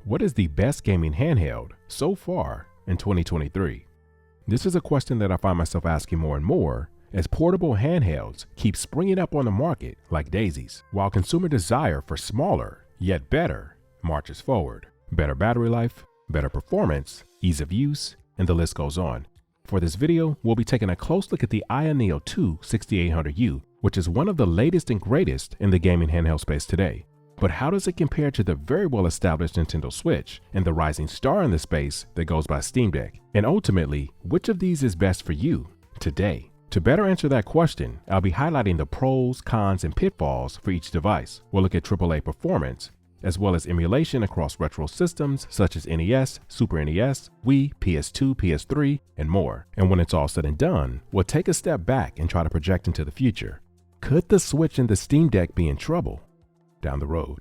What is the best gaming handheld so far in 2023? This is a question that I find myself asking more and more as portable handhelds keep springing up on the market like daisies, while consumer desire for smaller yet better marches forward. Better battery life, better performance, ease of use, and the list goes on. For this video, we'll be taking a close look at the AYANEO 2 6800U, which is one of the latest and greatest in the gaming handheld space today. But how does it compare to the very well established Nintendo Switch and the rising star in the space that goes by Steam Deck? And ultimately, which of these is best for you today? To better answer that question, I'll be highlighting the pros, cons, and pitfalls for each device. We'll look at AAA performance, as well as emulation across retro systems such as NES, Super NES, Wii, PS2, PS3, and more. And when it's all said and done, we'll take a step back and try to project into the future. Could the Switch and the Steam Deck be in trouble down the road?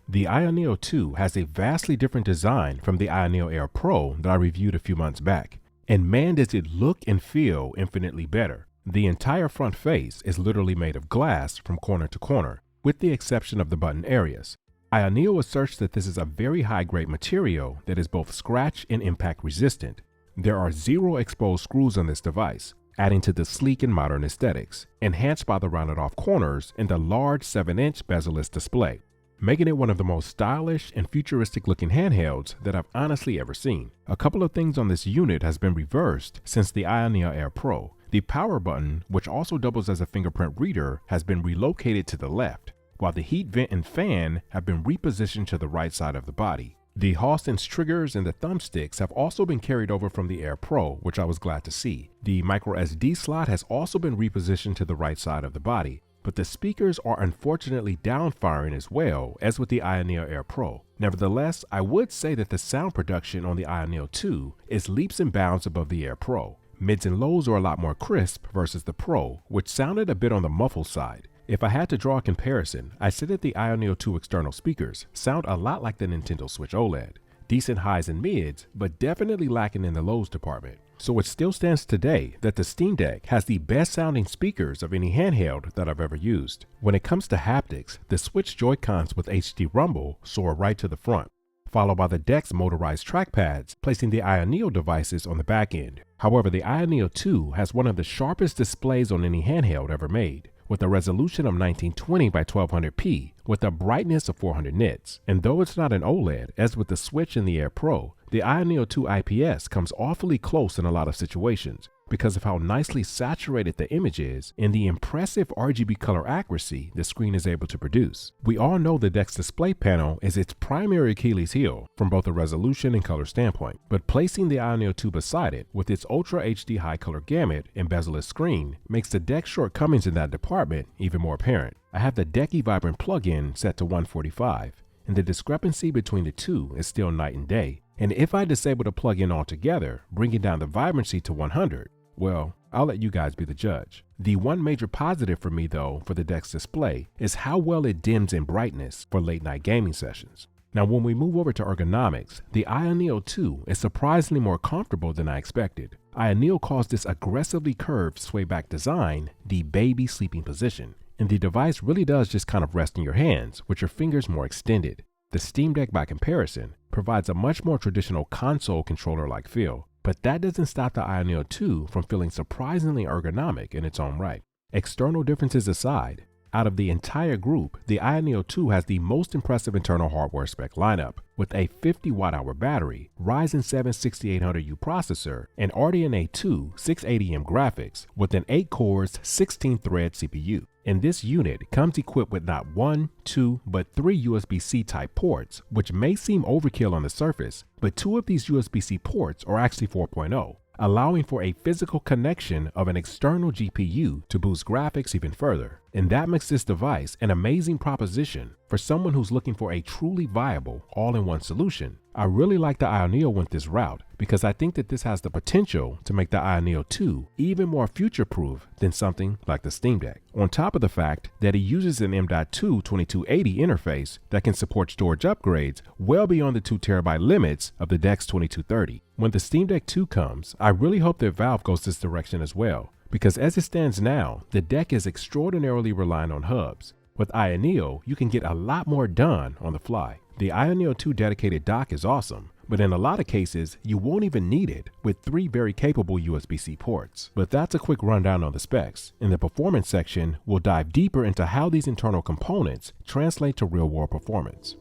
The AYANEO 2 has a vastly different design from the AYANEO Air Pro that I reviewed a few months back. And man, does it look and feel infinitely better. The entire front face is literally made of glass from corner to corner, with the exception of the button areas. AYANEO asserts that this is a very high-grade material that is both scratch and impact resistant. There are 0 exposed screws on this device, adding to the sleek and modern aesthetics, enhanced by the rounded off corners and the large 7-inch bezel-less display, making it one of the most stylish and futuristic looking handhelds that I've honestly ever seen. A couple of things on this unit has been reversed since the AYANEO Air Pro. The power button, which also doubles as a fingerprint reader, has been relocated to the left, while the heat vent and fan have been repositioned to the right side of the body. The Halston's triggers and the thumbsticks have also been carried over from the Air Pro, which I was glad to see. The micro SD slot has also been repositioned to the right side of the body, but the speakers are unfortunately downfiring as well as with the AYANEO Air Pro. Nevertheless, I would say that the sound production on the AYANEO 2 is leaps and bounds above the Air Pro. Mids and lows are a lot more crisp versus the Pro, which sounded a bit on the muffled side. If I had to draw a comparison, I'd say that the AYANEO 2 external speakers sound a lot like the Nintendo Switch OLED. Decent highs and mids, but definitely lacking in the lows department. So it still stands today that the Steam Deck has the best sounding speakers of any handheld that I've ever used. When it comes to haptics, the Switch Joy-Cons with HD rumble soar right to the front, followed by the Deck's motorized trackpads, placing the AYANEO devices on the back end. However, the AYANEO 2 has one of the sharpest displays on any handheld ever made, with a resolution of 1920 by 1200p with a brightness of 400 nits. And though it's not an OLED, as with the Switch and the Air Pro, the AYANEO 2 IPS comes awfully close in a lot of situations because of how nicely saturated the image is and the impressive RGB color accuracy the screen is able to produce. We all know the Deck's display panel is its primary Achilles heel from both a resolution and color standpoint, but placing the AYANEO 2 beside it with its Ultra HD high color gamut and bezel-less screen makes the Deck's shortcomings in that department even more apparent. I have the Decky Vibrant plugin set to 145, and the discrepancy between the two is still night and day. And if I disable the plugin altogether, bringing down the vibrancy to 100, well, I'll let you guys be the judge. The one major positive for me though for the Deck's display is how well it dims in brightness for late night gaming sessions. Now when we move over to ergonomics, the AYANEO 2 is surprisingly more comfortable than I expected. AYANEO calls this aggressively curved sway back design the baby sleeping position, and the device really does just kind of rest in your hands with your fingers more extended. The Steam Deck by comparison provides a much more traditional console controller-like feel, but that doesn't stop the AYANEO 2 from feeling surprisingly ergonomic in its own right. External differences aside, out of the entire group, the AYANEO 2 has the most impressive internal hardware spec lineup with a 50 watt-hour battery, Ryzen 7 6800U processor, and RDNA 2 680M graphics with an 8 cores, 16 thread CPU. And this unit comes equipped with not 1, 2, but 3 USB-C type ports, which may seem overkill on the surface, but 2 of these USB-C ports are actually 4.0, allowing for a physical connection of an external GPU to boost graphics even further. And that makes this device an amazing proposition for someone who's looking for a truly viable all-in-one solution. I really like the AYANEO went this route because I think that this has the potential to make the AYANEO 2 even more future-proof than something like the Steam Deck. On top of the fact that it uses an M.2 2280 interface that can support storage upgrades well beyond the 2TB limits of the Deck's 2230. When the Steam Deck 2 comes, I really hope that Valve goes this direction as well, because as it stands now, the deck is extraordinarily reliant on hubs. With AYANEO, you can get a lot more done on the fly. The AYANEO 2 dedicated dock is awesome, but in a lot of cases, you won't even need it with 3 very capable USB-C ports. But that's a quick rundown on the specs. In the performance section, we'll dive deeper into how these internal components translate to real-world performance.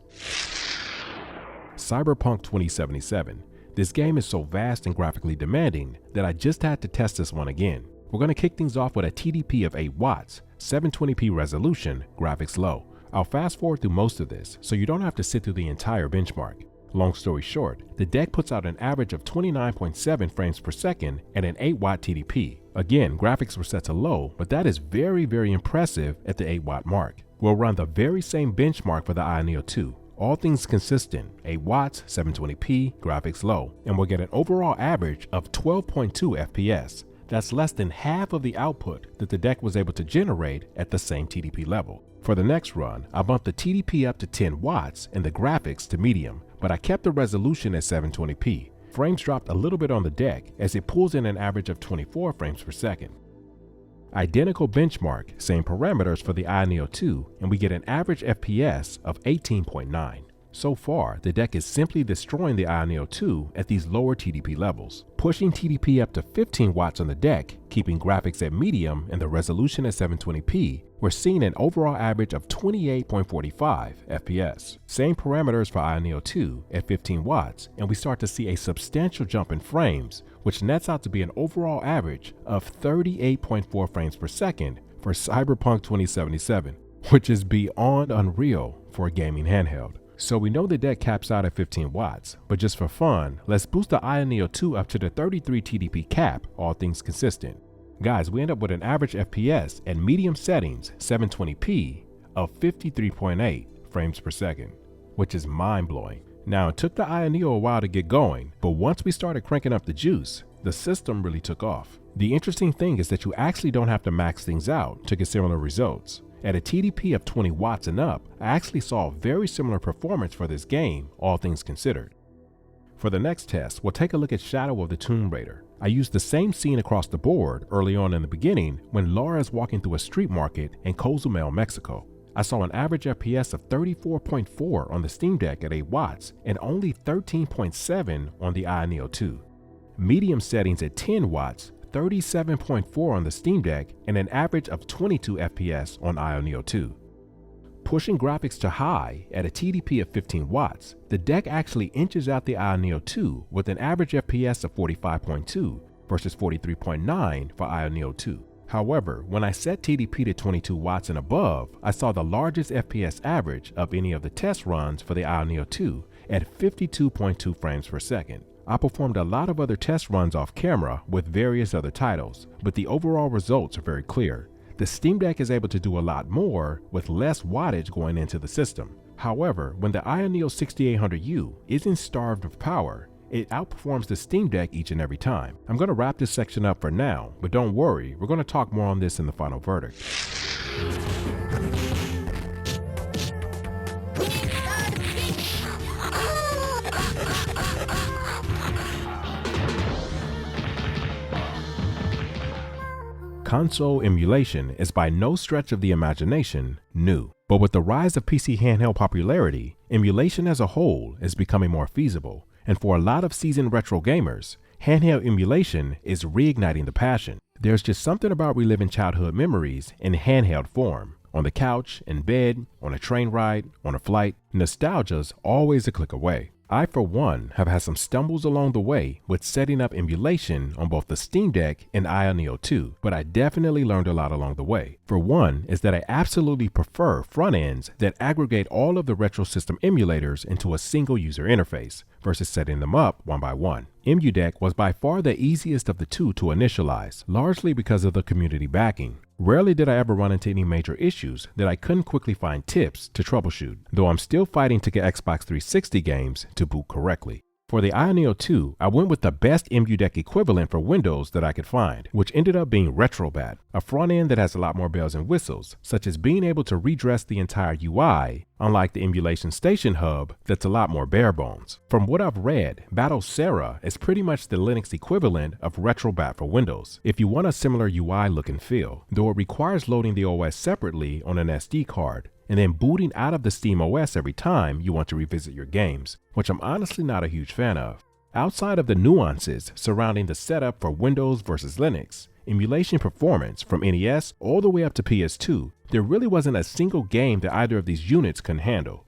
Cyberpunk 2077. This game is so vast and graphically demanding that I just had to test this one again. We're going to kick things off with a TDP of 8 watts, 720p resolution, graphics low. I'll fast forward through most of this so you don't have to sit through the entire benchmark. Long story short, the deck puts out an average of 29.7 frames per second at an 8 watt TDP. Again, graphics were set to low, but that is very impressive at the 8 watt mark. We'll run the very same benchmark for the AYANEO 2. All things consistent, 8 watts, 720p, graphics low, and we'll get an overall average of 12.2 FPS. That's less than half of the output that the deck was able to generate at the same TDP level. For the next run, I bumped the TDP up to 10 watts and the graphics to medium, but I kept the resolution at 720p. Frames dropped a little bit on the deck as it pulls in an average of 24 frames per second. Identical benchmark, same parameters for the AYANEO 2, and we get an average FPS of 18.9. So far, the deck is simply destroying the AYANEO 2 at these lower TDP levels, pushing TDP up to 15 watts on the deck, keeping graphics at medium and the resolution at 720p. We're seeing an overall average of 28.45 FPS. Same parameters for AYANEO 2 at 15 watts, and we start to see a substantial jump in frames, which nets out to be an overall average of 38.4 frames per second for Cyberpunk 2077, which is beyond unreal for a gaming handheld. So we know the deck caps out at 15 watts, but just for fun, let's boost the AYANEO 2 up to the 33 TDP cap, all things consistent. Guys, we end up with an average FPS at medium settings, 720p, of 53.8 frames per second, which is mind-blowing. Now, it took the AYANEO a while to get going, but once we started cranking up the juice, the system really took off. The interesting thing is that you actually don't have to max things out to get similar results. At a TDP of 20 watts and up, I actually saw very similar performance for this game, all things considered. For the next test, we'll take a look at Shadow of the Tomb Raider. I used the same scene across the board early on in the beginning when Lara is walking through a street market in Cozumel, Mexico. I saw an average FPS of 34.4 on the Steam Deck at 8 watts and only 13.7 on the AYANEO 2. Medium settings at 10 watts, 37.4 on the Steam Deck, and an average of 22 FPS on AYANEO 2. Pushing graphics to high at a TDP of 15 watts, the deck actually inches out the AYANEO 2 with an average FPS of 45.2 versus 43.9 for AYANEO 2. However, when I set TDP to 22 watts and above, I saw the largest FPS average of any of the test runs for the AYANEO 2 at 52.2 frames per second. I performed a lot of other test runs off camera with various other titles, but the overall results are very clear. The Steam Deck is able to do a lot more with less wattage going into the system. However, when the AYANEO 6800U isn't starved of power, it outperforms the Steam Deck each and every time. I'm going to wrap this section up for now, but don't worry, we're going to talk more on this in the final verdict. Console emulation is by no stretch of the imagination new, but with the rise of PC handheld popularity, emulation as a whole is becoming more feasible, and for a lot of seasoned retro gamers, handheld emulation is reigniting the passion. There's just something about reliving childhood memories in handheld form. On the couch, in bed, on a train ride, on a flight, nostalgia's always a click away. I, for one, have had some stumbles along the way with setting up emulation on both the Steam Deck and AYANEO 2, but I definitely learned a lot along the way. For one is that I absolutely prefer front ends that aggregate all of the retro system emulators into a single user interface versus setting them up one by one. EmuDeck was by far the easiest of the two to initialize, largely because of the community backing. Rarely did I ever run into any major issues that I couldn't quickly find tips to troubleshoot, though I'm still fighting to get Xbox 360 games to boot correctly. For the AYANEO 2, I went with the best EMU deck equivalent for Windows that I could find, which ended up being RetroBat, a front end that has a lot more bells and whistles, such as being able to redress the entire UI, unlike the Emulation Station Hub that's a lot more bare bones. From what I've read, Battle is pretty much the Linux equivalent of RetroBat for Windows, if you want a similar UI look and feel, though it requires loading the OS separately on an SD card, and then booting out of the Steam OS every time you want to revisit your games, which I'm honestly not a huge fan of. Outside of the nuances surrounding the setup for Windows versus Linux, emulation performance from NES all the way up to PS2, there really wasn't a single game that either of these units couldn't handle.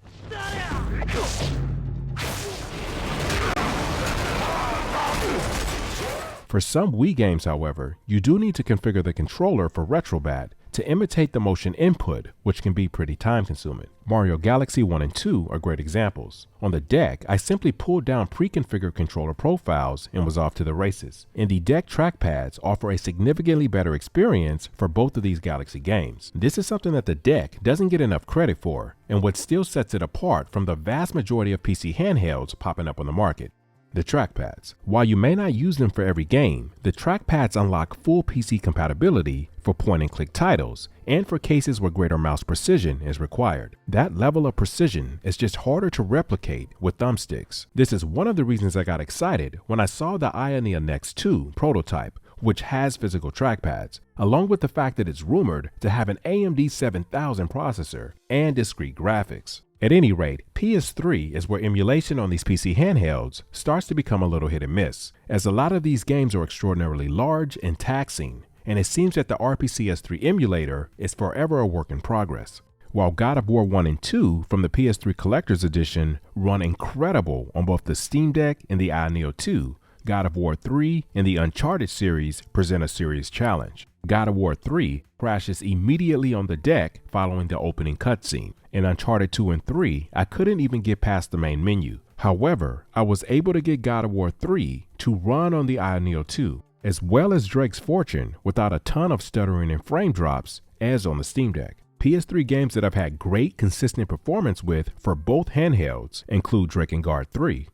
For some Wii games, however, you do need to configure the controller for RetroBat to imitate the motion input, which can be pretty time consuming. Mario Galaxy 1 and 2 are great examples. On the deck, I simply pulled down pre-configured controller profiles and was off to the races. And the deck trackpads offer a significantly better experience for both of these Galaxy games. This is something that the deck doesn't get enough credit for, and what still sets it apart from the vast majority of PC handhelds popping up on the market. The trackpads. While you may not use them for every game, the trackpads unlock full PC compatibility for point-and-click titles and for cases where greater mouse precision is required. That level of precision is just harder to replicate with thumbsticks. This is one of the reasons I got excited when I saw the AYANEO Next 2 prototype, which has physical trackpads, along with the fact that it's rumored to have an AMD 7000 processor and discrete graphics. At any rate, PS3 is where emulation on these PC handhelds starts to become a little hit and miss, as a lot of these games are extraordinarily large and taxing, and it seems that the RPCS3 emulator is forever a work in progress. While God of War 1 and 2 from the PS3 Collector's Edition run incredible on both the Steam Deck and the AYANEO 2, God of War 3 and the Uncharted series present a serious challenge. God of War 3 crashes immediately on the deck following the opening cutscene. In Uncharted 2 and 3, I couldn't even get past the main menu. However, I was able to get God of War 3 to run on the AYANEO 2, as well as Drake's Fortune without a ton of stuttering and frame drops as on the Steam Deck. PS3 games that I've had great consistent performance with for both handhelds include Drakengard 3,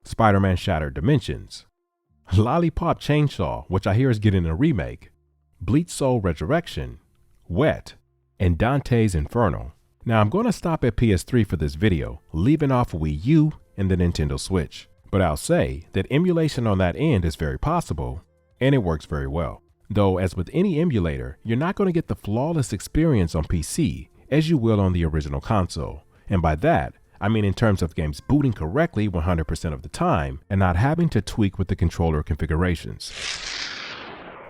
Spider-Man Shattered Dimensions, Lollipop Chainsaw, which I hear is getting a remake, Bleach Soul Resurrection, Wet, and Dante's Inferno. Now I'm going to stop at PS3 for this video, leaving off Wii U and the Nintendo Switch. But I'll say that emulation on that end is very possible, and it works very well. Though as with any emulator, you're not going to get the flawless experience on PC as you will on the original console. And by that, I mean in terms of games booting correctly 100% of the time and not having to tweak with the controller configurations.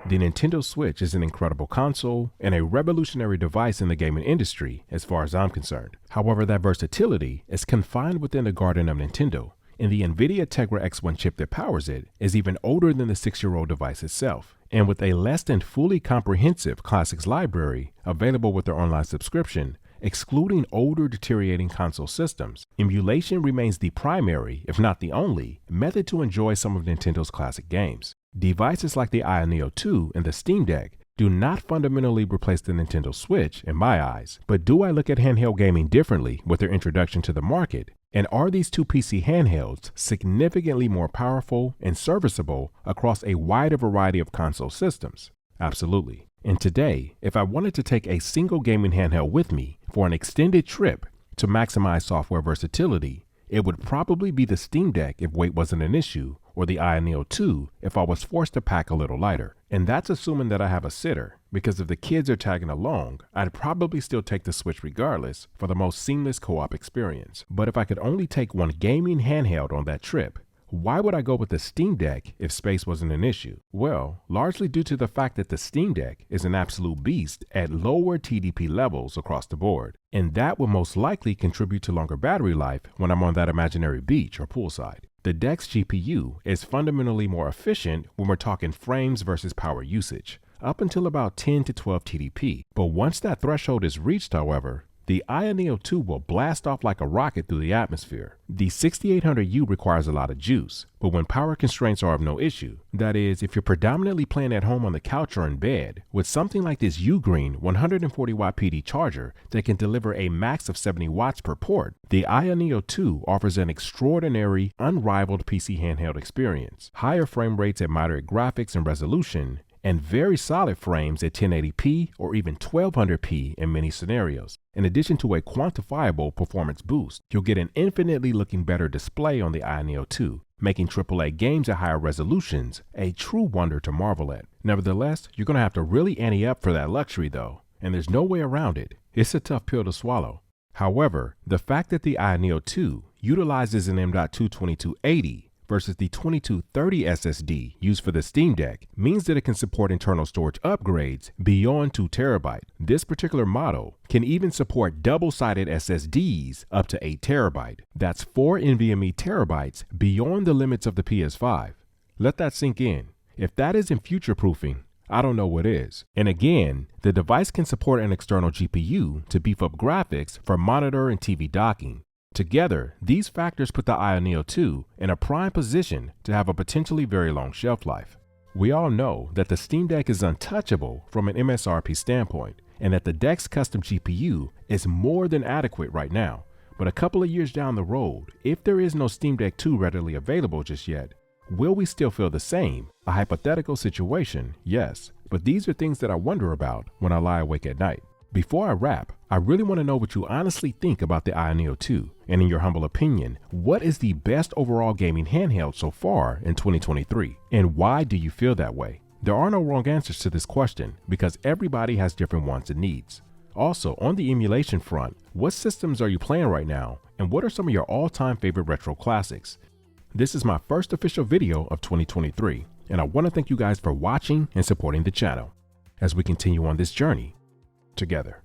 The Nintendo Switch is an incredible console and a revolutionary device in the gaming industry as far as I'm concerned. However, that versatility is confined within the garden of Nintendo, and the NVIDIA Tegra X1 chip that powers it is even older than the 6-year-old device itself. And with a less than fully comprehensive classics library available with their online subscription, excluding older deteriorating console systems, emulation remains the primary, if not the only, method to enjoy some of Nintendo's classic games. Devices like the AYANEO 2 and the Steam Deck do not fundamentally replace the Nintendo Switch in my eyes, but do I look at handheld gaming differently with their introduction to the market? And are these two PC handhelds significantly more powerful and serviceable across a wider variety of console systems? Absolutely. And today, if I wanted to take a single gaming handheld with me for an extended trip to maximize software versatility, it would probably be the Steam Deck if weight wasn't an issue, or the AYANEO 2 if I was forced to pack a little lighter. And that's assuming that I have a sitter, because if the kids are tagging along, I'd probably still take the Switch regardless for the most seamless co-op experience. But if I could only take one gaming handheld on that trip, why would I go with the Steam Deck if space wasn't an issue? Well, largely due to the fact that the Steam Deck is an absolute beast at lower TDP levels across the board, and that will most likely contribute to longer battery life when I'm on that imaginary beach or poolside. The Deck's GPU is fundamentally more efficient when we're talking frames versus power usage, up until about 10 to 12 TDP. But once that threshold is reached, however, the AYANEO 2 will blast off like a rocket through the atmosphere. The 6800U requires a lot of juice, but when power constraints are of no issue, that is, if you're predominantly playing at home on the couch or in bed, with something like this U-Green 140 watt PD charger that can deliver a max of 70 watts per port, the AYANEO 2 offers an extraordinary, unrivaled PC handheld experience. Higher frame rates at moderate graphics and resolution, and very solid frames at 1080p or even 1200p in many scenarios. In addition to a quantifiable performance boost, you'll get an infinitely looking better display on the AYANEO 2, making AAA games at higher resolutions a true wonder to marvel at. Nevertheless, you're going to have to really ante up for that luxury though, and there's no way around it. It's a tough pill to swallow. However, the fact that the AYANEO 2 utilizes an M.2 2280 versus the 2230 SSD used for the Steam Deck means that it can support internal storage upgrades beyond 2 TB. This particular model can even support double-sided SSDs up to 8 TB. That's 4 NVMe terabytes beyond the limits of the PS5. Let that sink in. If that isn't future-proofing, I don't know what is. And again, the device can support an external GPU to beef up graphics for monitor and TV docking. Together, these factors put the AYANEO 2 in a prime position to have a potentially very long shelf life. We all know that the Steam Deck is untouchable from an MSRP standpoint, and that the Deck's custom GPU is more than adequate right now. But a couple of years down the road, if there is no Steam Deck 2 readily available just yet, will we still feel the same? A hypothetical situation, yes, but these are things that I wonder about when I lie awake at night. Before I wrap, I really want to know what you honestly think about the AYANEO 2, and in your humble opinion, what is the best overall gaming handheld so far in 2023, and why do you feel that way? There are no wrong answers to this question because everybody has different wants and needs. Also, on the emulation front, what systems are you playing right now, and what are some of your all-time favorite retro classics? This is my first official video of 2023, and I want to thank you guys for watching and supporting the channel as we continue on this journey together.